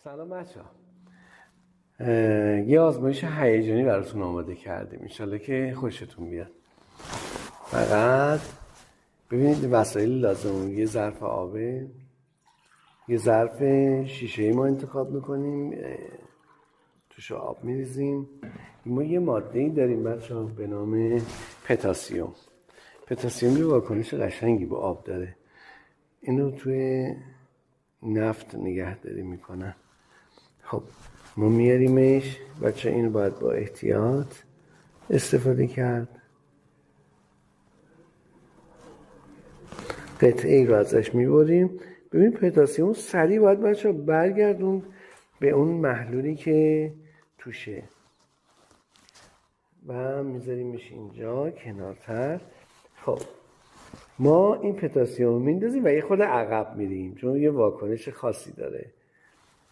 سلام بچه‌ها. یه آزمایش هیجانی براتون آماده کردیم، انشالله که خوشتون بیاد. فقط ببینید وسایل لازم. یه ظرف آبه، یه ظرف شیشه‌ای ما انتخاب میکنیم، توش آب میریزیم. ما یه ماده‌ای داریم بچه‌ها به نام پتاسیم. پتاسیم یه واکنش قشنگی با آب داره. اینو توی نفت نگهداری میکنن. خب ما میاریمش بچه، اینو باید با احتیاط استفاده کرد. قطعه ای رو ازش میبریم. ببین پتاسیم سریع باید بچه برگردون به اون محلولی که توشه و میذاریمش اینجا کنارتر. خب ما این پتاسیم رو میندازیم و یه خود عقب میریم چون یه واکنش خاصی داره.